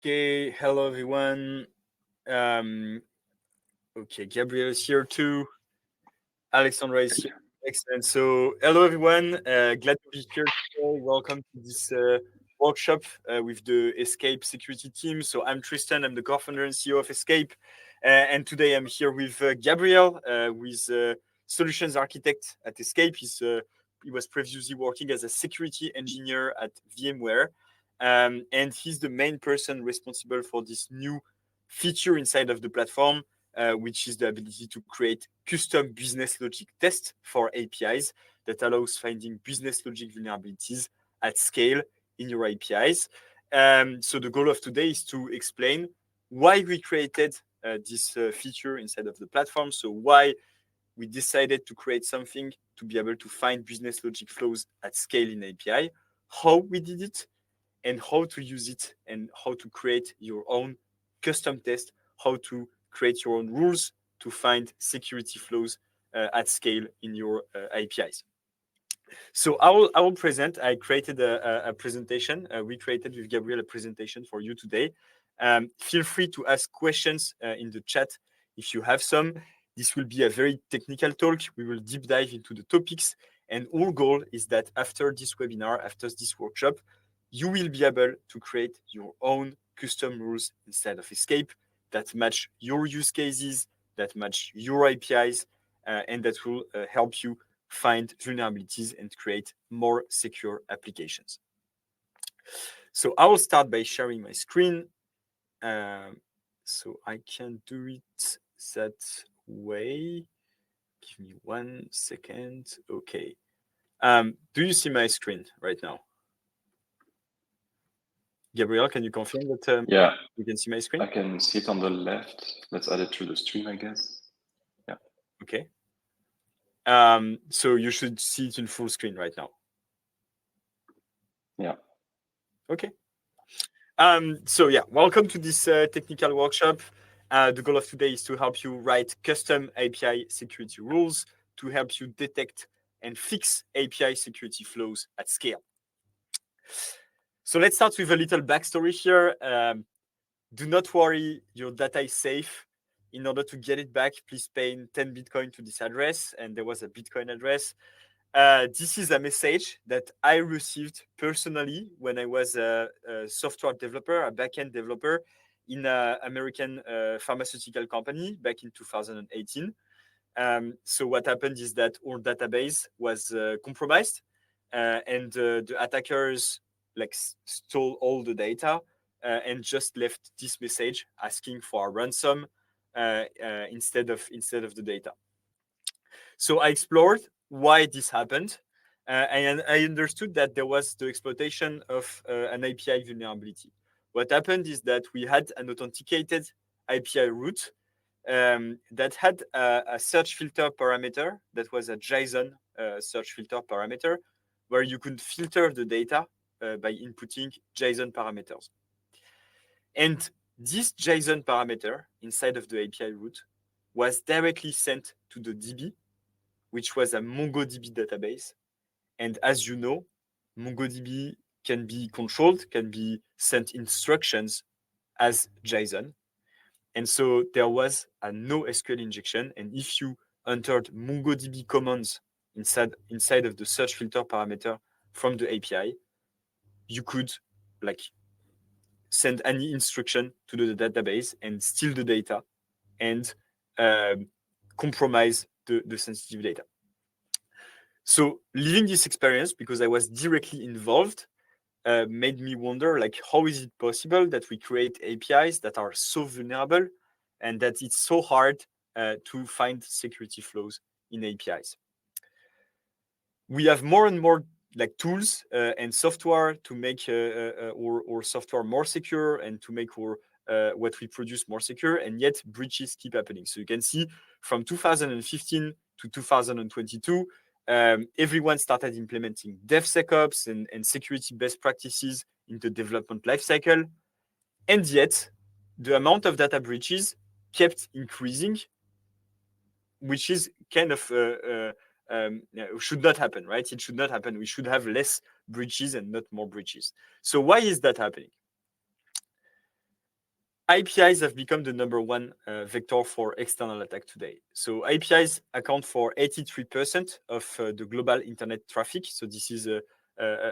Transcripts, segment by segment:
Okay, hello everyone. Okay, Gabriel is here too. Alexandra is here. Excellent. So, hello everyone. Glad to be here today. Welcome to this workshop with the Escape security team. So, I'm Tristan. I'm the co-founder and CEO of Escape, and today I'm here with Gabriel, who is solutions architect at Escape. He was previously working as a security engineer at VMware. And he's the main person responsible for this new feature inside of the platform, which is the ability to create custom business logic tests for APIs that allows finding business logic vulnerabilities at scale in your APIs. So the goal of today is to explain why we created this feature inside of the platform. So why we decided to create something to be able to find business logic flows at scale in API, how we did it, and how to use it, and how to create your own custom test, how to create your own rules to find security flows at scale in your APIs. So I will present. I created a presentation. We created with Gabriel a presentation for you today. Feel free to ask questions in the chat if you have some. This will be a very technical talk. We will deep dive into the topics. And our goal is that after this webinar, after this workshop, you will be able to create your own custom rules inside of Escape that match your use cases, that match your APIs, and that will help you find vulnerabilities and create more secure applications. So I will start by sharing my screen. So I can do it that way. Give me 1 second. Okay. Do you see my screen right now? Gabriel, can you confirm that Yeah, you can see my screen? I can see it on the left. Let's add it to the stream, I guess. Yeah. Okay. So you should see it in full screen right now. Yeah. Okay. So yeah, welcome to this technical workshop. The goal of today is to help you write custom API security rules to help you detect and fix API security flows at scale. So let's start with a little backstory here. Do not worry, your data is safe. In order to get it back, please pay 10 Bitcoin to this address, and there was a Bitcoin address. This is a message that I received personally when I was a software developer, a backend developer in an American pharmaceutical company back in 2018. So what happened is that our database was compromised, and the attackers stole all the data and just left this message asking for a ransom instead of the data. So I explored why this happened, and I understood that there was the exploitation of an API vulnerability. What happened is that we had an authenticated API route that had a search filter parameter that was a JSON search filter parameter, where you could filter the data by inputting JSON parameters. And this JSON parameter inside of the API route was directly sent to the DB, which was a MongoDB database. And as you know, MongoDB can be controlled, can be sent instructions as JSON. And so there was a NoSQL injection. And if you entered MongoDB commands inside of the search filter parameter from the API, you could send any instruction to the database and steal the data and compromise the sensitive data. So living this experience, because I was directly involved, made me wonder, how is it possible that we create APIs that are so vulnerable and that it's so hard to find security flows in APIs? We have more and more tools and software to make our software more secure and to make our what we produce more secure, and yet breaches keep happening. So you can see from 2015 to 2022, everyone started implementing DevSecOps and security best practices in the development lifecycle, and yet the amount of data breaches kept increasing, which is kind of should not happen, right? It should not happen. We should have less breaches and not more breaches. So why is that happening? APIs have become the number one vector for external attack today. So APIs account for 83% of the global internet traffic. So this is a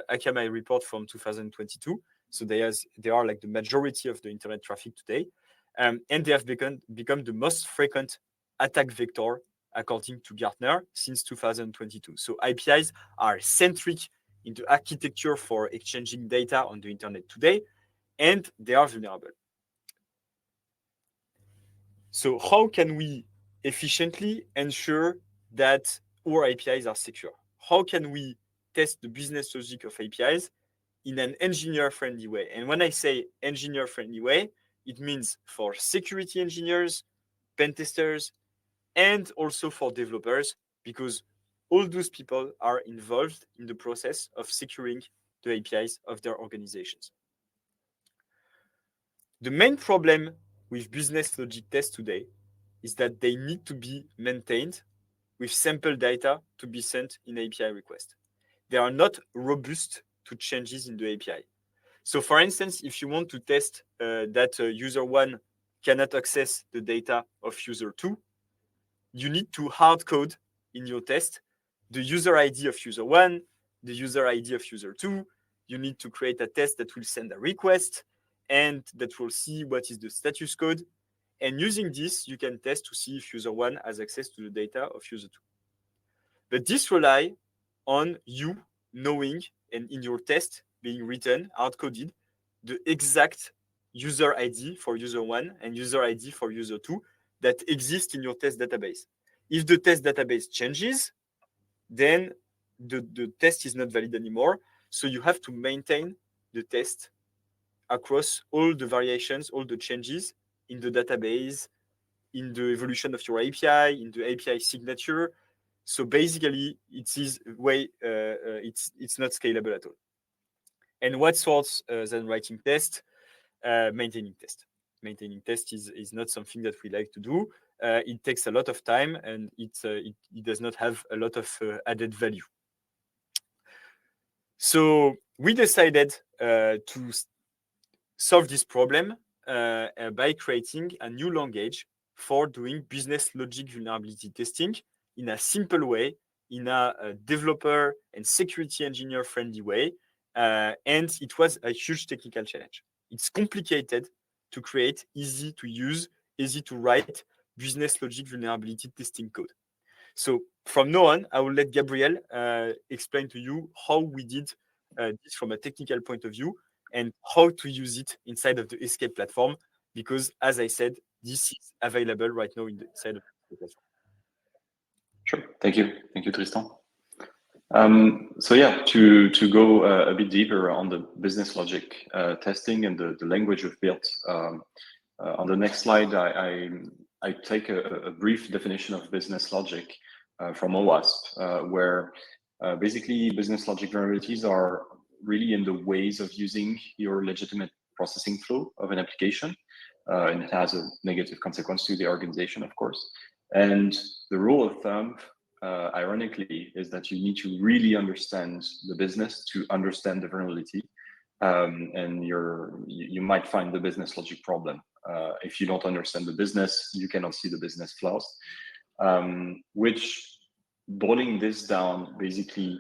Akamai report from 2022. So they are like the majority of the internet traffic today. And they have become the most frequent attack vector according to Gartner since 2022. So APIs are centric in the architecture for exchanging data on the internet today, and they are vulnerable. So how can we efficiently ensure that our APIs are secure? How can we test the business logic of APIs in an engineer-friendly way? And when I say engineer-friendly way, it means for security engineers, pen testers, and also for developers, because all those people are involved in the process of securing the APIs of their organizations. The main problem with business logic tests today is that they need to be maintained with sample data to be sent in API request. They are not robust to changes in the API. So for instance, if you want to test that user 1 cannot access the data of user 2, you need to hard code in your test the user ID of user 1, the user ID of user 2. You need to create a test that will send a request and that will see what is the status code. And using this, you can test to see if user 1 has access to the data of user 2. But this rely on you knowing and in your test being written, hard-coded, the exact user ID for user 1 and user ID for user 2 that exist in your test database. If the test database changes, then the test is not valid anymore. So you have to maintain the test across all the variations, all the changes in the database, in the evolution of your API, in the API signature. So basically, it is way it's not scalable at all. And what sorts than writing test, maintaining test. Maintaining test is not something that we like to do. It takes a lot of time, and it does not have a lot of added value. So we decided to solve this problem by creating a new language for doing business logic vulnerability testing in a simple way, in a developer and security engineer friendly way. And it was a huge technical challenge. It's complicated to create easy to use, easy to write business logic vulnerability testing code. So from now on, I will let Gabriel explain to you how we did this from a technical point of view and how to use it inside of the Escape platform. Because as I said, this is available right now inside of the platform. Sure. Thank you, Tristan. So yeah, to go a bit deeper on the business logic testing and the language we've built. On the next slide, I take a brief definition of business logic from OWASP, where basically business logic vulnerabilities are really in the ways of using your legitimate processing flow of an application, and it has a negative consequence to the organization, of course. And the rule of thumb, ironically, is that you need to really understand the business to understand the vulnerability, and you might find the business logic problem. If you don't understand the business, you cannot see the business flaws, which boiling this down basically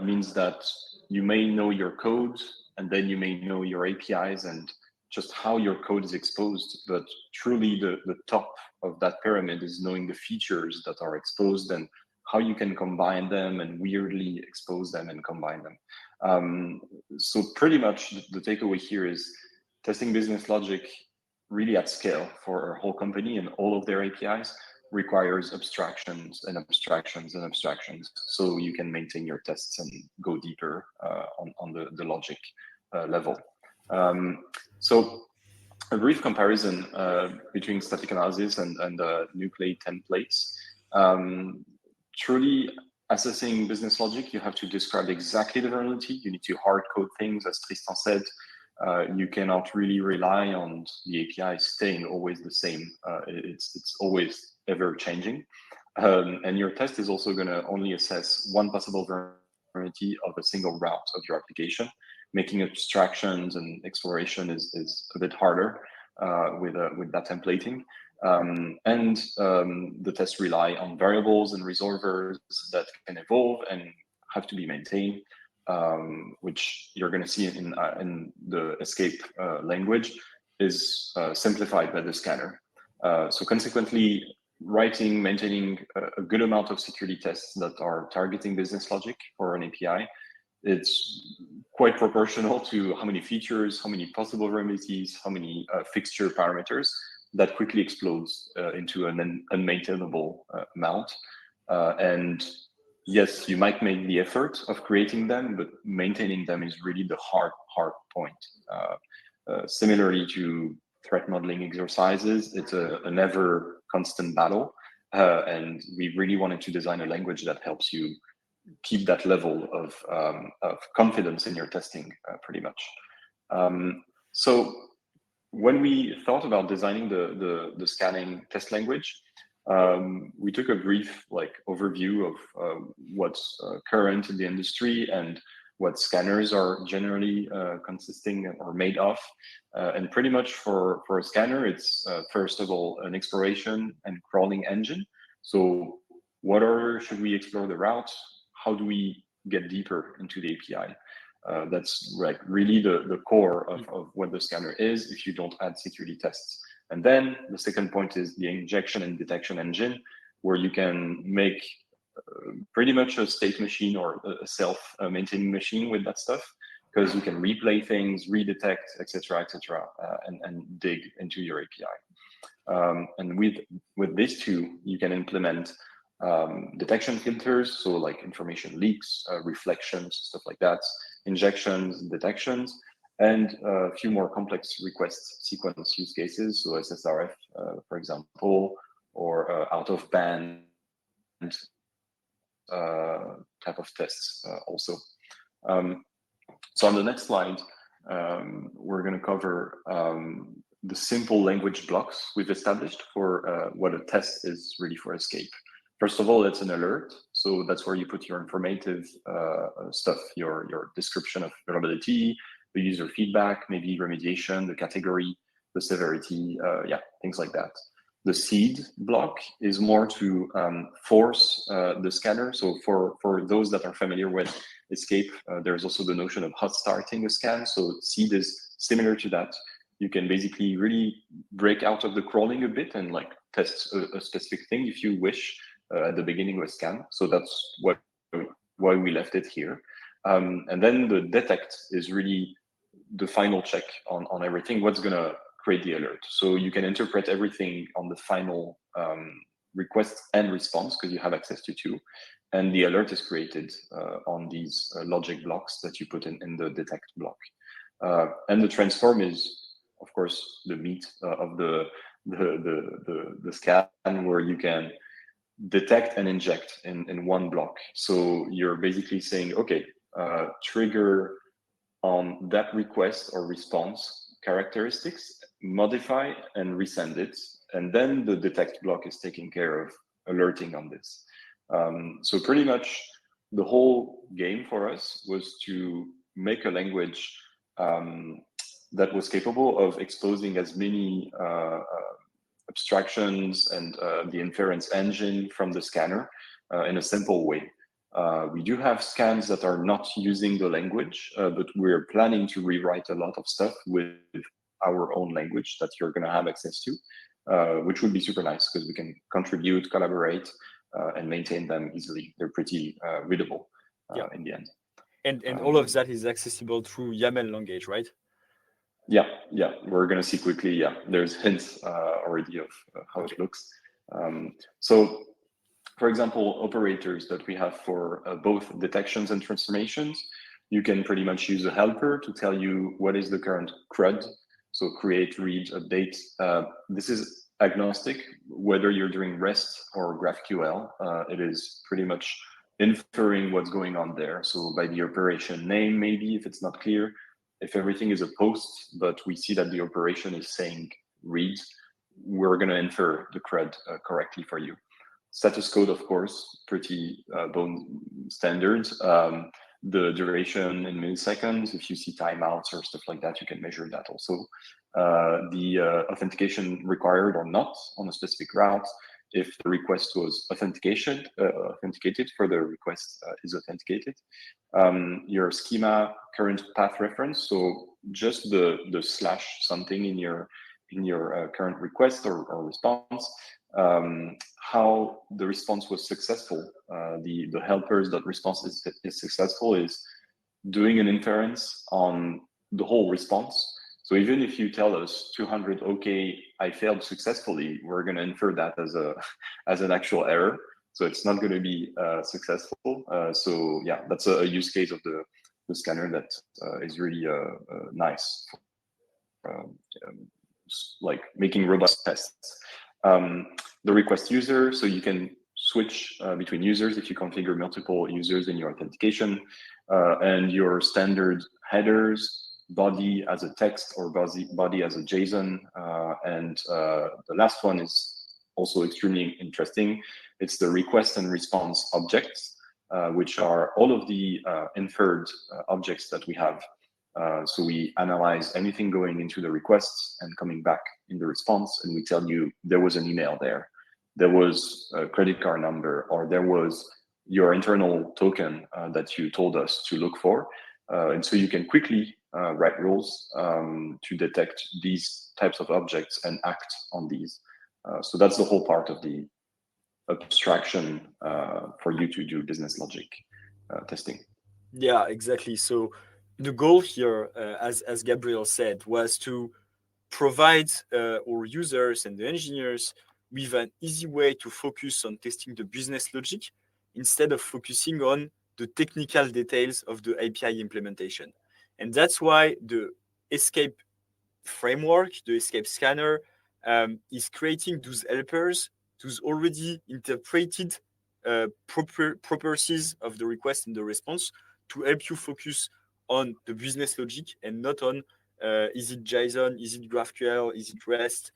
means that you may know your code and then you may know your APIs and just how your code is exposed, but truly the top of that pyramid is knowing the features that are exposed and how you can combine them and weirdly expose them and combine them. So pretty much the takeaway here is testing business logic really at scale for a whole company and all of their APIs requires abstractions and abstractions and abstractions, so you can maintain your tests and go deeper on the logic level. So a brief comparison between static analysis and nuclei templates. Truly assessing business logic, you have to describe exactly the vulnerability. You need to hard code things, as Tristan said. You cannot really rely on the API staying always the same. It's always ever changing. And your test is also going to only assess one possible vulnerability of a single route of your application. Making abstractions and exploration is a bit harder. with that templating. The tests rely on variables and resolvers that can evolve and have to be maintained, which you're going to see in the escape language is simplified by the scanner. So consequently, writing, maintaining a good amount of security tests that are targeting business logic for an API, it's quite proportional to how many features, how many possible vulnerabilities, how many fixture parameters that quickly explodes into an unmaintainable amount. And yes, you might make the effort of creating them, but maintaining them is really the hard point. Similarly to threat modeling exercises, it's a never constant battle. And we really wanted to design a language that helps you keep that level of confidence in your testing, pretty much. So when we thought about designing the scanning test language, we took a brief overview of what's current in the industry and what scanners are generally consisting or made of. And pretty much for a scanner, it's first of all an exploration and crawling engine. So what order should we explore the route? How do we get deeper into the API? That's really the core of what the scanner is if you don't add security tests. And then the second point is the injection and detection engine, where you can make pretty much a state machine or a self-maintaining machine with that stuff, because you can replay things, redetect, etc., and dig into your API. And with these two, you can implement detection filters, so like information leaks, reflections, stuff like that, injections, detections, and a few more complex request sequence use cases, so SSRF, for example, or out of band type of tests also. So on the next slide, we're going to cover the simple language blocks we've established for what a test is really for escape. First of all, it's an alert. So that's where you put your informative stuff, your description of vulnerability, the user feedback, maybe remediation, the category, the severity, things like that. The seed block is more to force the scanner. So for those that are familiar with escape, there's also the notion of hot starting a scan. So seed is similar to that. You can basically really break out of the crawling a bit and test a specific thing if you wish at the beginning of a scan. So that's why we left it here. And then the detect is really the final check on everything. What's going to create the alert? So you can interpret everything on the final request and response because you have access to two. And the alert is created on these logic blocks that you put in the detect block. And the transform is, of course, the meat of the scan, where you can detect and inject in one block. So you're basically saying, okay, trigger on that request or response characteristics, modify and resend it. And then the detect block is taking care of alerting on this. So pretty much the whole game for us was to make a language that was capable of exposing as many abstractions and the inference engine from the scanner in a simple way. We do have scans that are not using the language, but we're planning to rewrite a lot of stuff with our own language that you're going to have access to, which would be super nice because we can contribute, collaborate, and maintain them easily. They're pretty readable in the end. And all of that is accessible through YAML language, right? Yeah, we're going to see quickly. Yeah, there's hints already of how it looks. So, for example, operators that we have for both detections and transformations, you can pretty much use a helper to tell you what is the current CRUD. So create, read, update. This is agnostic, whether you're doing REST or GraphQL. It is pretty much inferring what's going on there. So by the operation name, maybe if it's not clear, if everything is a post, but we see that the operation is saying read, we're going to infer the CRUD correctly for you. Status code, of course, pretty bone standard. The duration in milliseconds, if you see timeouts or stuff like that, you can measure that also. the authentication required or not on a specific route, if the request was authenticated, further request is authenticated. Your schema current path reference, so just the slash something in your current request or response, how the response was successful, the helpers.response is successful is doing an inference on the whole response. So even if you tell us 200, okay, I failed successfully, we're going to infer that as an actual error. So it's not going to be successful. So yeah, that's a use case of the scanner that is really nice, like making robust tests. The request user, so you can switch between users if you configure multiple users in your authentication, and your standard headers, body as a text or body as a JSON. And the last one is also extremely interesting. It's the request and response objects, which are all of the inferred objects that we have. So we analyze anything going into the requests and coming back in the response, and we tell you there was an email there, there was a credit card number, or there was your internal token that you told us to look for. And so you can quickly write rules to detect these types of objects and act on these. So that's the whole part of the abstraction for you to do business logic testing. Yeah, exactly. So the goal here, as Gabriel said, was to provide our users and the engineers with an easy way to focus on testing the business logic instead of focusing on the technical details of the API implementation. And that's why the Escape framework, the Escape scanner, is creating those helpers, those already interpreted properties of the request and the response to help you focus on the business logic and not on is it JSON, is it GraphQL, is it REST,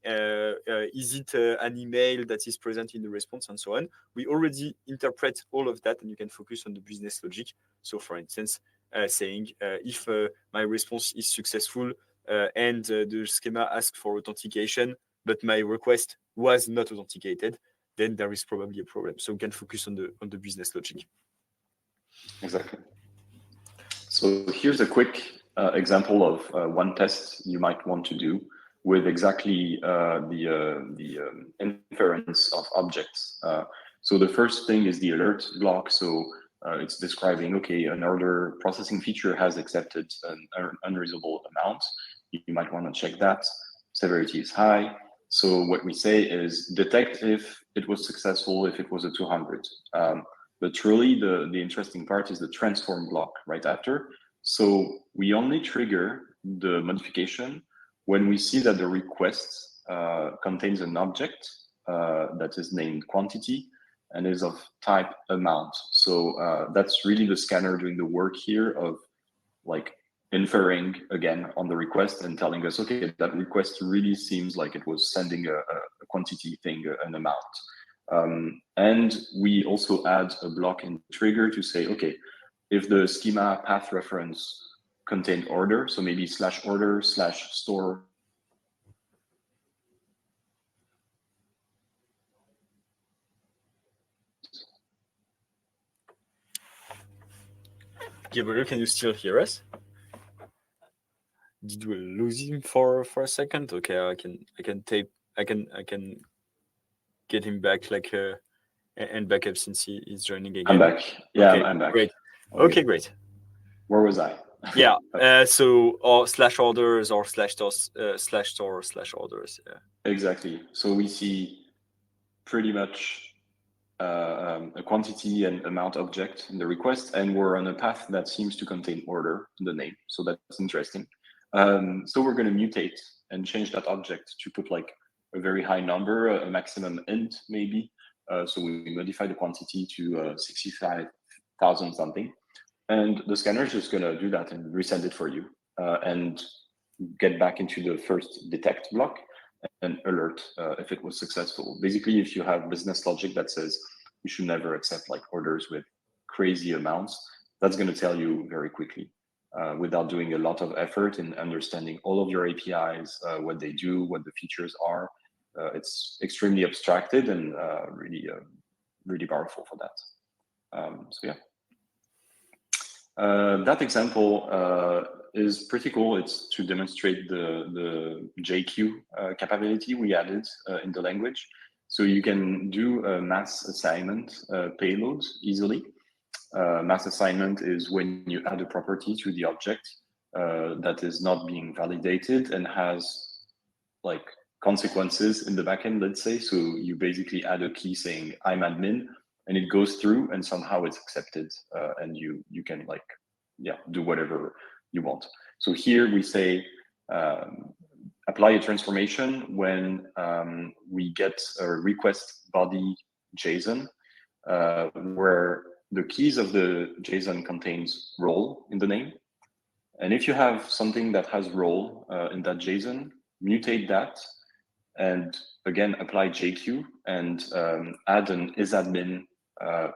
is it an email that is present in the response, and so on. We already interpret all of that, and you can focus on the business logic. So, for instance, saying if my response is successful and the schema asks for authentication, but my request was not authenticated, then there is probably a problem. So we can focus on the business logic. Exactly. So here's a quick example of one test you might want to do with exactly the inference of objects. So the first thing is the alert block. So it's describing, okay, an order processing feature has accepted an unreasonable amount. You might want to check that. Severity is high. So what we say is detect if it was successful, if it was a 200. But truly, the interesting part is the transform block right after. So we only trigger the modification when we see that the request contains an object that is named quantity and is of type amount. So that's really the scanner doing the work here of like inferring again on the request and telling us, okay, that request really seems like it was sending a quantity thing, an amount. And we also add a block in the trigger to say, okay, if the schema path reference contained order, so maybe /order/store. Gabriel, can you still hear us? Did we lose him for a second? Okay, I can get him back and back up since he's joining again. I'm back. Yeah, okay, I'm back. Great. Okay, great. Where was I? Yeah. So /orders or /store/orders. Yeah. Exactly. So we see pretty much a quantity and amount object in the request, and we're on a path that seems to contain order in the name. So that's interesting. So we're going to mutate and change that object to put like a very high number, a maximum int maybe. So we modify the quantity to 65,000 something. And the scanner is just going to do that and resend it for you and get back into the first detect block and alert if it was successful. Basically, if you have business logic that says you should never accept like orders with crazy amounts, that's going to tell you very quickly. without doing a lot of effort in understanding all of your APIs, what they do, what the features are. It's extremely abstracted and really powerful for that. So yeah. That example is pretty cool. It's to demonstrate the JQ capability we added in the language. So you can do a mass assignment payload easily. Mass assignment is when you add a property to the object that is not being validated and has like consequences in the backend, let's say. So you basically add a key saying I'm admin, and it goes through, and somehow it's accepted, and you can like do whatever you want. So here we say apply a transformation when we get a request body JSON where the keys of the JSON contains role in the name. And if you have something that has role in that JSON, mutate that, and again, apply JQ and add an isAdmin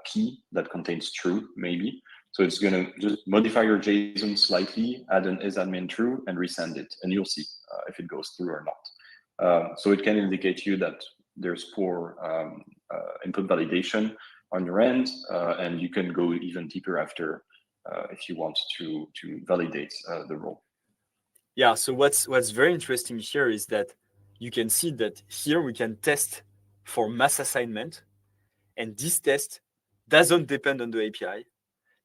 key that contains true, maybe. So it's going to just modify your JSON slightly, add an isAdmin true, and resend it, and you'll see if it goes through or not. So it can indicate you that there's poor input validation on your end, and you can go even deeper after if you want to validate the role. Yeah, so what's very interesting here is that you can see that here we can test for mass assignment, and this test doesn't depend on the API.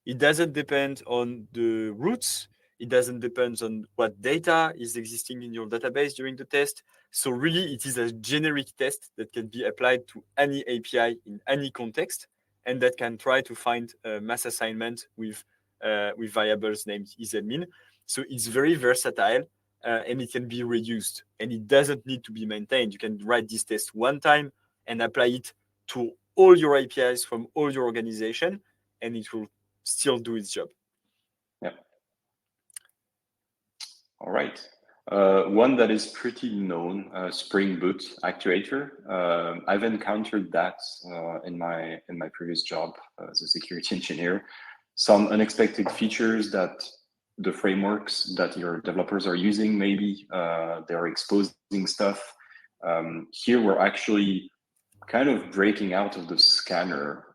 It doesn't depend on the routes. It doesn't depend on what data is existing in your database during the test. So really, it is a generic test that can be applied to any API in any context, and that can try to find a mass assignment with variables named isAdmin. So it's very versatile, and it can be reused, and it doesn't need to be maintained. You can write this test one time and apply it to all your APIs from all your organization, and it will still do its job. Yeah. All right. One that is pretty known, Spring Boot actuator. I've encountered that in my previous job as a security engineer. Some unexpected features that the frameworks that your developers are using, maybe they're exposing stuff. Here we're actually kind of breaking out of the scanner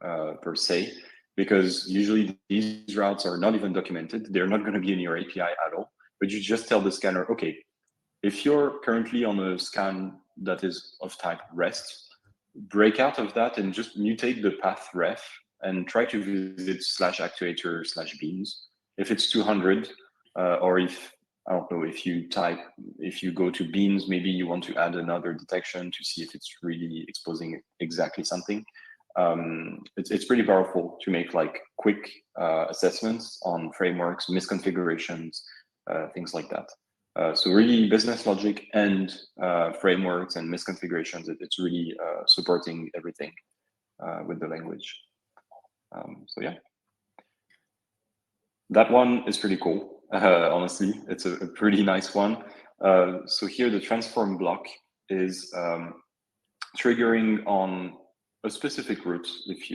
per se, because usually these routes are not even documented. They're not going to be in your API at all. But you just tell the scanner, okay, if you're currently on a scan that is of type REST, break out of that and just mutate the path ref and try to visit /actuator/beans. If it's 200, or if, I don't know, if you go to beans, maybe you want to add another detection to see if it's really exposing exactly something. It's pretty powerful to make like quick assessments on frameworks, misconfigurations, things like that. So really business logic and frameworks and misconfigurations, it's really supporting everything with the language. So yeah, that one is pretty cool. Honestly, it's a pretty nice one. So here the transform block is triggering on a specific route if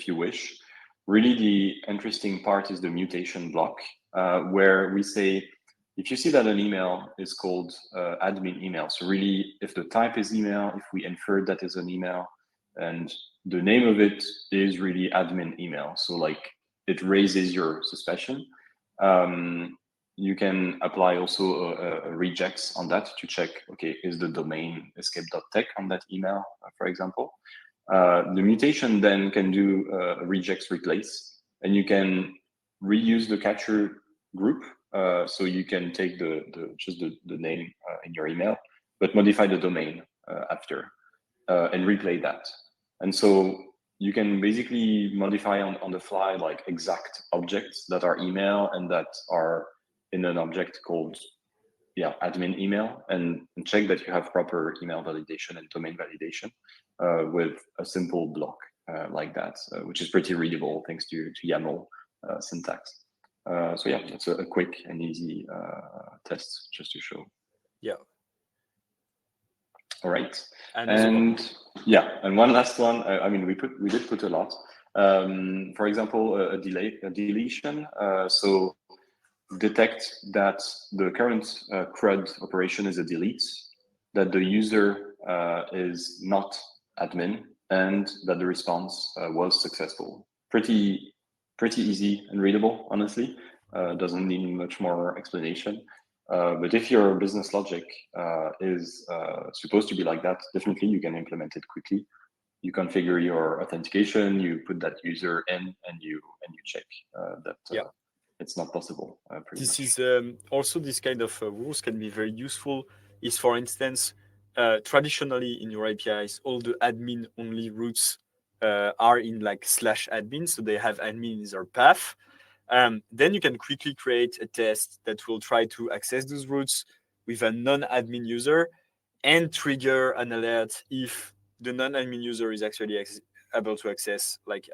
you wish. Really the interesting part is the mutation block, where we say, if you see that an email is called admin email, so really if the type is email, if we infer that is an email, and the name of it is really admin email, so like it raises your suspicion, you can apply also a regex on that to check, okay, is the domain escape.tech on that email, for example. The mutation then can do a regex replace, and you can reuse the capture group. So you can take just the name in your email, but modify the domain after and replay that. And so you can basically modify on the fly like exact objects that are email and that are in an object called admin email, and check that you have proper email validation and domain validation with a simple block like that, which is pretty readable thanks to YAML syntax. So yeah, it's a quick and easy test just to show. Yeah. All right. And one last one. I mean, we did put a lot. For example, a deletion. So detect that the current CRUD operation is a delete, that the user is not admin, and that the response was successful. Pretty easy and readable, honestly. Doesn't need much more explanation. But if your business logic is supposed to be like that, definitely you can implement it quickly. You configure your authentication, you put that user in, and you check that it's not possible. Pretty This much. is also this kind of rules can be very useful. Is for instance, traditionally in your APIs, all the admin only routes are in like /admin, so they have admin in their path. Then you can quickly create a test that will try to access those routes with a non-admin user and trigger an alert if the non-admin user is actually able to access like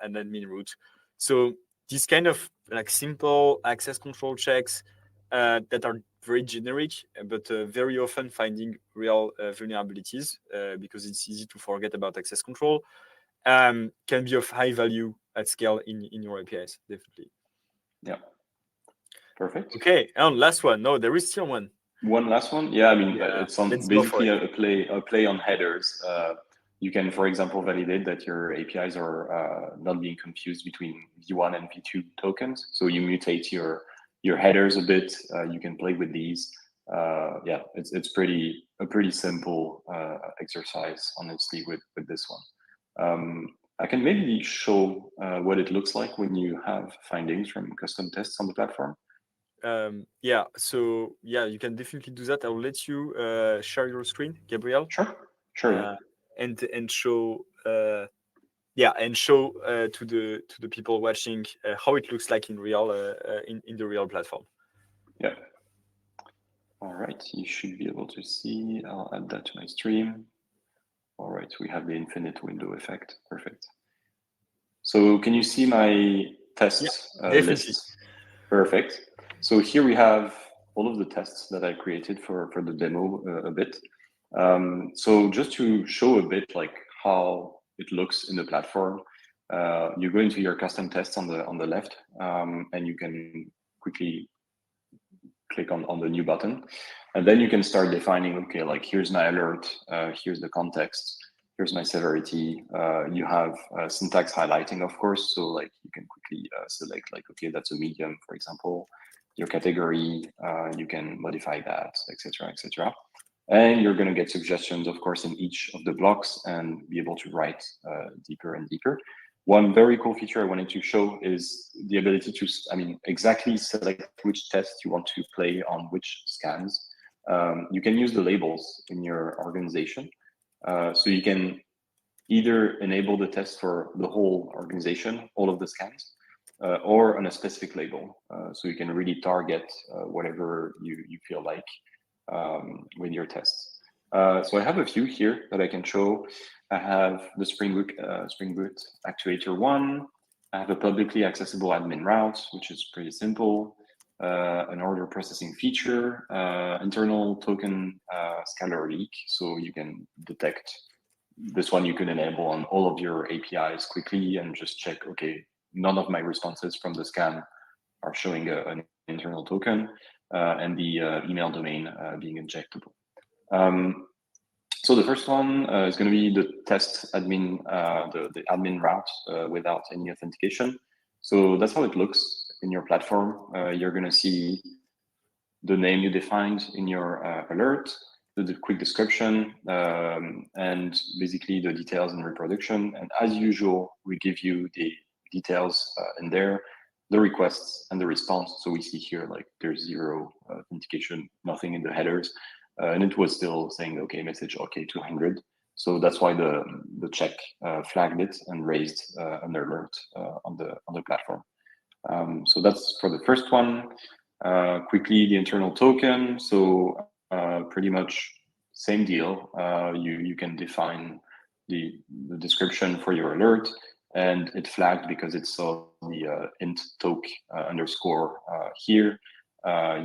an admin route. So these kind of like simple access control checks that are very generic, but very often finding real vulnerabilities because it's easy to forget about access control, can be of high value at scale in your APIs, definitely. Yeah. Perfect. Okay, and last one. No, there is still one. One last one. Yeah, I mean, it's on Let's go for basically it. a play on headers. You can, for example, validate that your APIs are not being confused between V1 and V2 tokens. So you mutate your headers a bit. You can play with these. Yeah, it's a pretty simple exercise, honestly, with this one. I can maybe show what it looks like when you have findings from custom tests on the platform. Yeah, so yeah, you can definitely do that. I'll let you share your screen, Gabriel, Sure, yeah. and show and show to the people watching how it looks like in real in the real platform. Yeah. All right, you should be able to see. I'll add that to my stream. All right, we have the infinite window effect. Perfect. So can you see my Yeah, test definitely. list? Perfect. So here we have all of the tests that I created for the demo a bit. So just to show a bit like how it looks in the platform, you go into your custom tests on the left, and you can quickly click on the new button, and then you can start defining, okay, like here's my alert, here's the context, here's my severity. You have syntax highlighting, of course, so like you can quickly select like, okay, that's a medium, for example, your category, you can modify that, etc., etc. And you're going to get suggestions, of course, in each of the blocks and be able to write deeper and deeper. One very cool feature I wanted to show is the ability to, exactly select which test you want to play on which scans. You can use the labels in your organization. So you can either enable the test for the whole organization, all of the scans, or on a specific label. So you can really target whatever you feel like with your tests. So I have a few here that I can show. I have the Spring Boot Actuator 1. I have a publicly accessible admin route, which is pretty simple. An order processing feature, internal token scalar leak, so you can detect this one. You can enable on all of your APIs quickly and just check, okay, none of my responses from the scan are showing an internal token, and the email domain being injectable. So the first one is going to be the test admin, the admin route without any authentication. So that's how it looks in your platform. You're going to see the name you defined in your alert, the quick description, and basically the details in reproduction. And as usual, we give you the details in there, the requests and the response. So we see here, like there's zero authentication, nothing in the headers. And it was still saying, okay, message, okay, 200. So that's why the check flagged it and raised an alert on the platform. So that's for the first one. Quickly, the internal token. So pretty much same deal. You can define the description for your alert, and it flagged because it saw the int toke underscore here.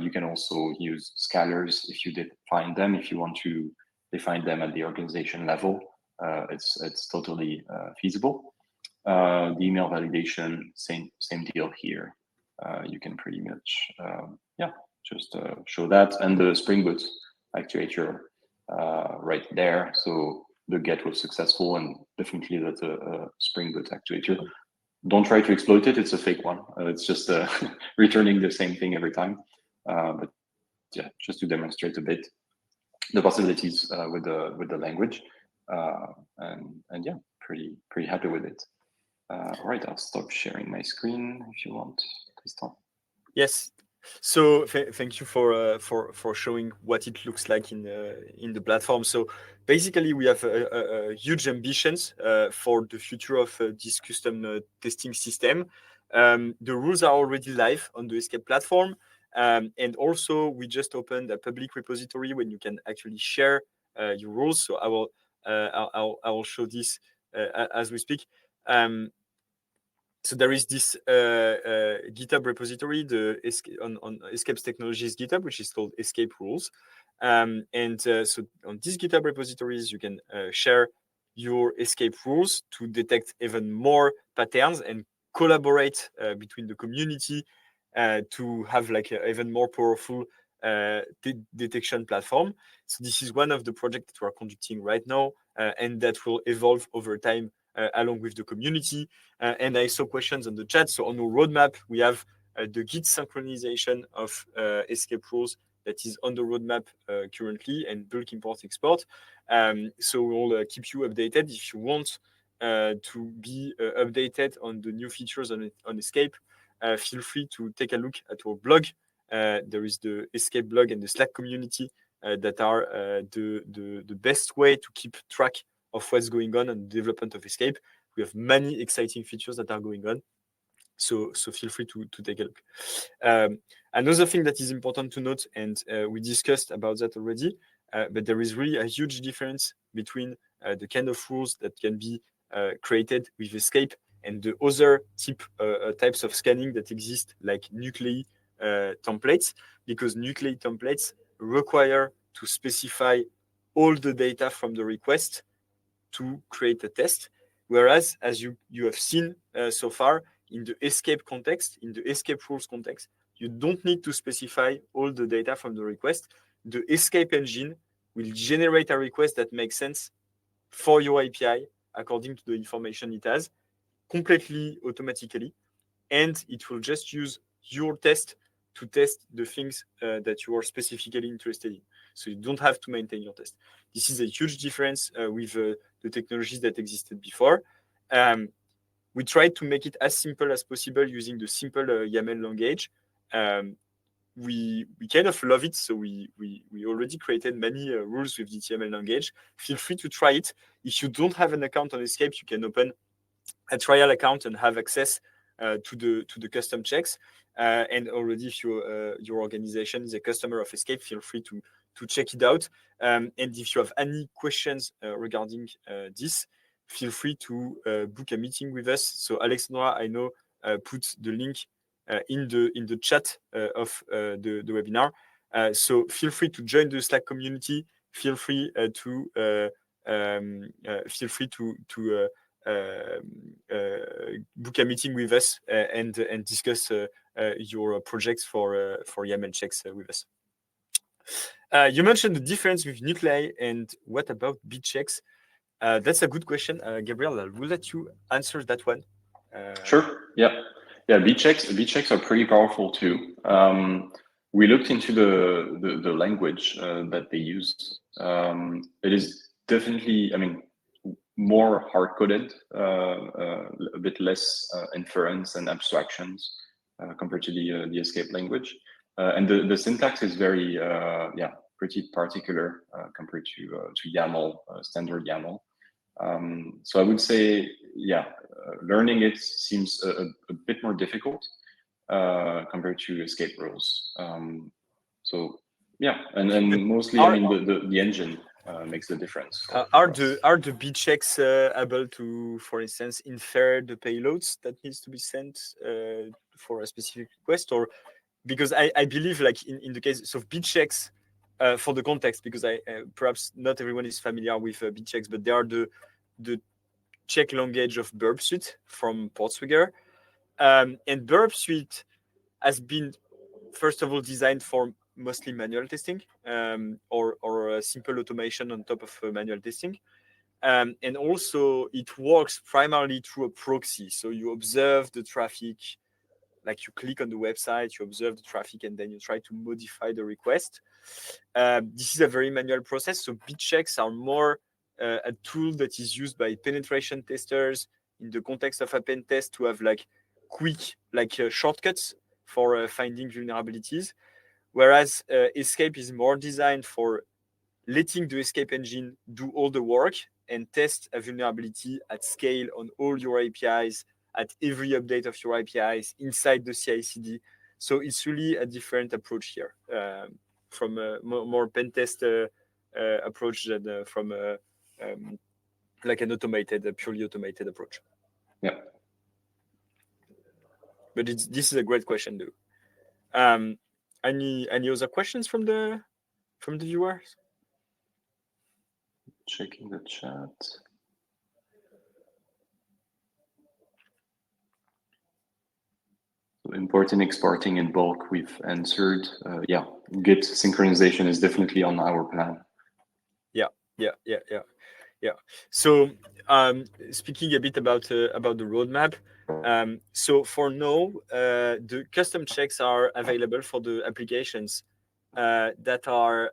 You can also use scalars if you define them. If you want to define them at the organization level, it's totally feasible. The email validation, same deal here. you can pretty much, just show that, and the Spring Boot actuator right there. So the get was successful, and definitely that's a Spring Boot actuator. Don't try to exploit it; it's a fake one. It's just returning the same thing every time. But yeah, just to demonstrate a bit the possibilities with the language, and yeah, pretty happy with it. All right, I'll stop sharing my screen if you want, Tristan. Yes. So thank you for showing what it looks like in the platform. So basically, we have huge ambitions for the future of this custom testing system. The rules are already live on the Escape platform, and also we just opened a public repository when you can actually share your rules. So I will show this as we speak. So there is this GitHub repository, on Escape's Technologies GitHub, which is called Escape Rules. So on these GitHub repositories, you can share your escape rules to detect even more patterns and collaborate between the community to have like an even more powerful detection platform. So this is one of the projects that we're conducting right now, and that will evolve over time along with the community. And I saw questions on the chat. So on our roadmap, we have the Git synchronization of escape rules that is on the roadmap currently, and bulk import export. So we'll keep you updated. If you want to be updated on the new features on Escape, feel free to take a look at our blog. There is the Escape blog and the Slack community that are the best way to keep track of what's going on and the development of Escape. We have many exciting features that are going on. So feel free to take a look. Another thing that is important to note, and we discussed about that already, but there is really a huge difference between the kind of rules that can be created with Escape and the other types of scanning that exist, like nuclei templates, because nuclei templates require to specify all the data from the request to create a test. Whereas, as you have seen so far, in the escape context, in the escape rules context, you don't need to specify all the data from the request. The escape engine will generate a request that makes sense for your API according to the information it has, completely automatically, and it will just use your test to test the things that you are specifically interested in. So you don't have to maintain your test. This is a huge difference with the technologies that existed before. We tried to make it as simple as possible using the simple YAML language. We kind of love it, so we already created many rules with the YAML language. Feel free to try it. If you don't have an account on Escape, you can open a trial account and have access to the custom checks. And already, if your organization is a customer of Escape, feel free to check it out. And if you have any questions regarding this, feel free to book a meeting with us. So Alexandra, I know, put the link in the chat of the webinar. So feel free to join the Slack community. Feel free to book a meeting with us and discuss your projects for YAML checks with us. You mentioned the difference with nuclei, and what about bit checks? That's a good question, Gabriel. I will let you answer that one. Sure. Yeah. Bit checks are pretty powerful too. We looked into the language that they use. It is definitely, more hard coded, a bit less inference and abstractions compared to the Escape language, and the syntax is very pretty particular compared to YAML, standard YAML. So I would say, learning it seems a bit more difficult compared to Escape rules. And then mostly, the engine makes the difference. Are the bit checks able to, for instance, infer the payloads that needs to be sent for a specific request? Or because I believe, like in the case of bit checks, for the context, because perhaps not everyone is familiar with bit checks, but they are the check language of Burp Suite from Portswigger. And Burp Suite has been, first of all, designed for mostly manual testing, or simple automation on top of manual testing. And also it works primarily through a proxy. So you observe the traffic, like you click on the website, you observe the traffic, and then you try to modify the request. This is a very manual process. So bit checks are more a tool that is used by penetration testers in the context of a pen test to have like quick, shortcuts for finding vulnerabilities. Whereas Escape is more designed for letting the Escape engine do all the work and test a vulnerability at scale on all your APIs, at every update of your APIs inside the CI/CD. So it's really a different approach here, from a more pen test approach than from like an purely automated approach. Yeah. But this is a great question, though. Any other questions from the viewers? Checking the chat. So importing, exporting in bulk, we've answered. Yeah, Git synchronization is definitely on our plan. Yeah. So speaking a bit about the roadmap. So for now, the custom checks are available for the applications that are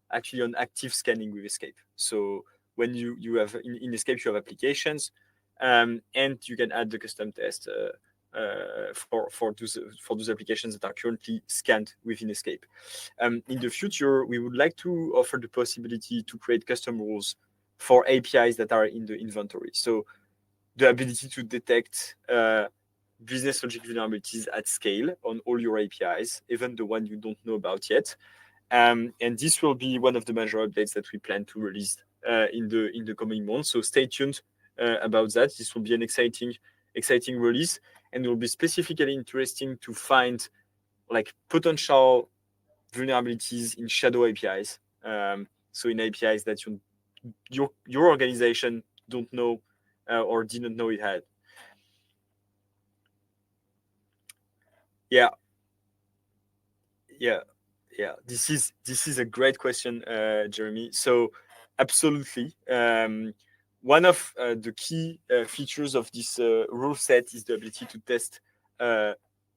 actually on active scanning with Escape. So when you have in Escape, you have applications, and you can add the custom test for those applications that are currently scanned within Escape. In the future, we would like to offer the possibility to create custom rules for APIs that are in the inventory. So the ability to detect business logic vulnerabilities at scale on all your APIs, even the one you don't know about yet. And this will be one of the major updates that we plan to release in the coming months. So stay tuned about that. This will be an exciting release, and it will be specifically interesting to find like potential vulnerabilities in shadow APIs. So in APIs that your organization don't know or didn't know it had. Yeah. This is a great question, Jeremy. So absolutely. One of the key features of this rule set is the ability to test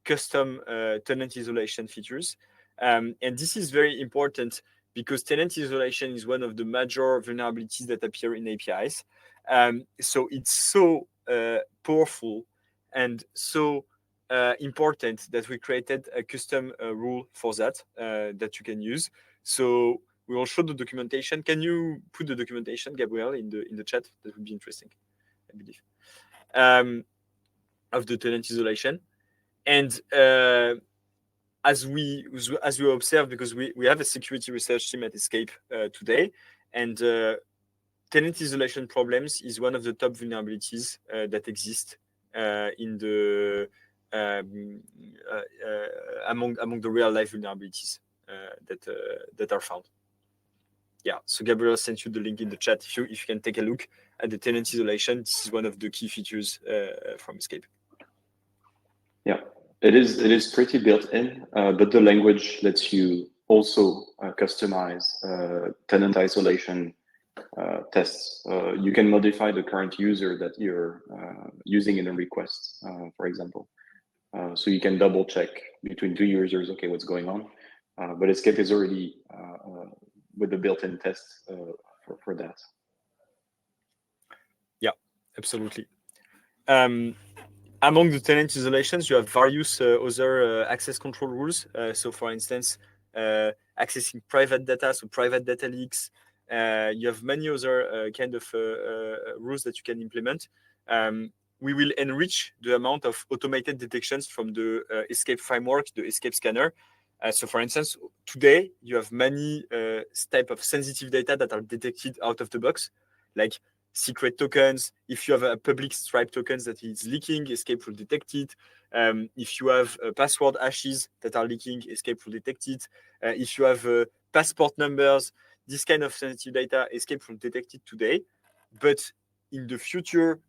custom tenant isolation features. And this is very important because tenant isolation is one of the major vulnerabilities that appear in APIs. So it's so powerful and so important that we created a custom rule for that that you can use. So we will show the documentation. Can you put the documentation, Gabriel, in the chat? That would be interesting, I believe, of the tenant isolation. And as we observe, because we have a security research team at Escape today, and tenant isolation problems is one of the top vulnerabilities that exist in the among the real life vulnerabilities that are found. Yeah, so Gabriel sent you the link in the chat. If you can take a look at the tenant isolation, this is one of the key features from Escape. Yeah, it is pretty built in, but the language lets you also customize tenant isolation tests. You can modify the current user that you're using in a request, for example. So you can double check between two users, okay, what's going on. But Escape is already with the built-in test for that. Yeah, absolutely. Among the tenant isolations, you have various other access control rules. So for instance, accessing private data, so private data leaks. You have many other kind of rules that you can implement. We will enrich the amount of automated detections from the Escape framework, the Escape scanner. So for instance, today you have many type of sensitive data that are detected out of the box, like secret tokens. If you have a public Stripe tokens that is leaking, Escape will detect it. If you have password hashes that are leaking, Escape will detect it. If you have passport numbers, this kind of sensitive data, Escape will detect it today. But in the future,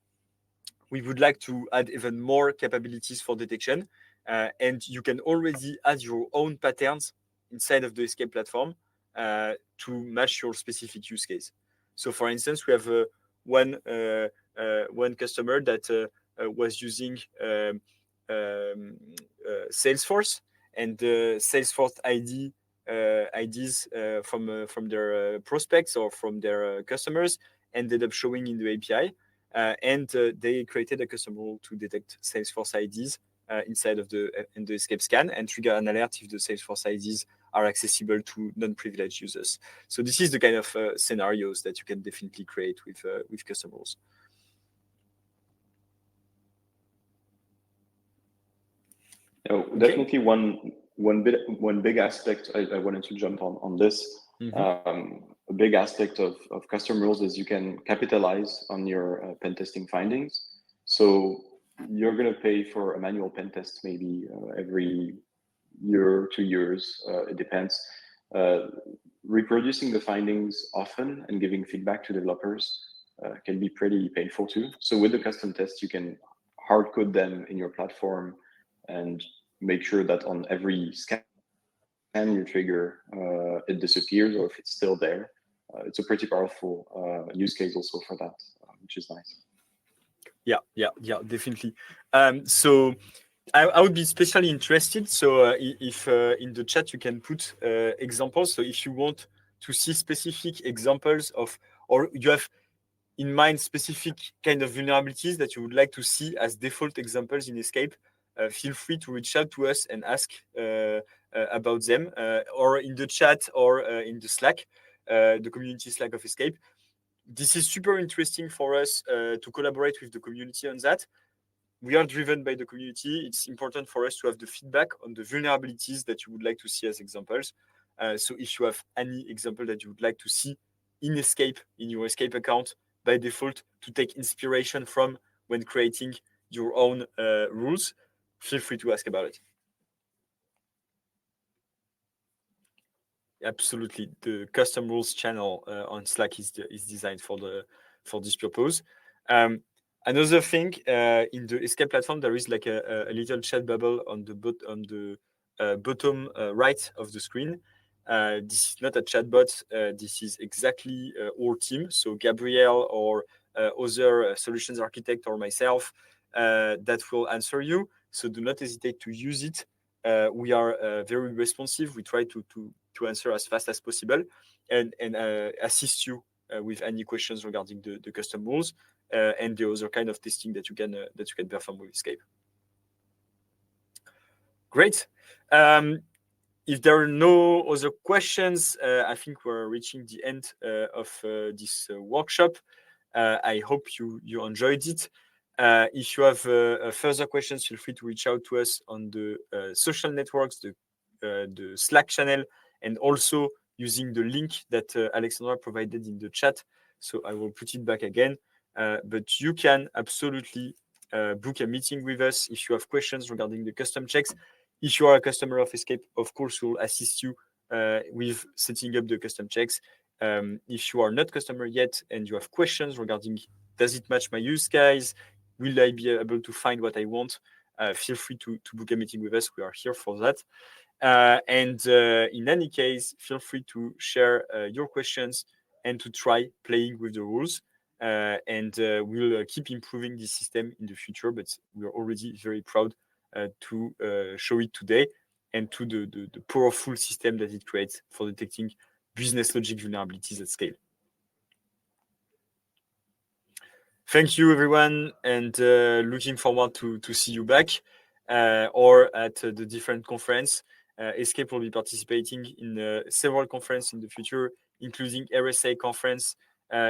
we would like to add even more capabilities for detection. and you can already add your own patterns inside of the escape platform to match your specific use case. So, for instance, we have one customer that was using Salesforce, and the Salesforce IDs from their prospects or from their customers ended up showing in the API, and they created a custom rule to detect Salesforce IDs inside of the escape scan and trigger an alert if the Salesforce IDs are accessible to non-privileged users. So this is the kind of scenarios that you can definitely create with custom rules. Oh, okay. Definitely one big aspect I wanted to jump on this. A big aspect of custom rules is you can capitalize on your pen testing findings. So you're going to pay for a manual pen test maybe every year, 2 years, it depends. Reproducing the findings often and giving feedback to developers can be pretty painful too. So with the custom test, you can hard code them in your platform and make sure that on every scan you trigger, it disappears, or if it's still there. It's a pretty powerful use case also for that, which is nice. Yeah, definitely. So I would be especially interested. So if in the chat you can put examples. So if you want to see specific examples of, or you have in mind specific kind of vulnerabilities that you would like to see as default examples in Escape, feel free to reach out to us and ask about them, or in the chat or in the Slack, the community Slack of Escape. This is super interesting for us to collaborate with the community on that. We are driven by the community. It's important for us to have the feedback on the vulnerabilities that you would like to see as examples. So if you have any example that you would like to see in Escape, in your Escape account, by default, to take inspiration from when creating your own rules, feel free to ask about it. Absolutely, the custom rules channel on Slack is designed for this purpose. Another thing, in the Escape platform, there is like a little chat bubble on the bottom right of the screen. This is not a chatbot. This is exactly our team. So Gabriel or other solutions architect or myself that will answer you. So do not hesitate to use it. We are very responsive. We try to answer as fast as possible and assist you with any questions regarding the custom rules and the other kind of testing that you can perform with Escape. Great. If there are no other questions, I think we're reaching the end of this workshop. I hope you enjoyed it. If you have further questions, feel free to reach out to us on the social networks, the Slack channel, and also using the link that Alexandra provided in the chat. So I will put it back again. But you can absolutely book a meeting with us if you have questions regarding the custom checks. If you are a customer of Escape, of course, we'll assist you with setting up the custom checks. If you are not customer yet and you have questions regarding does it match my use case, will I be able to find what I want, feel free to book a meeting with us. We are here for that. And in any case, feel free to share your questions and to try playing with the rules. And we'll keep improving this system in the future, but we're already very proud to show it today and to the powerful system that it creates for detecting business logic vulnerabilities at scale. Thank you, everyone, and looking forward to see you back or at the different conference. Escape will be participating in several conferences in the future, including RSA conference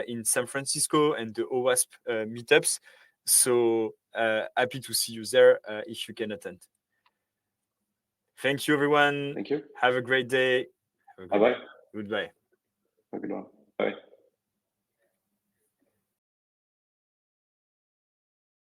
in San Francisco and the OWASP meetups. So happy to see you there if you can attend. Thank you, everyone. Thank you. Have a great day. Bye-bye. Goodbye. Have a good one. Bye.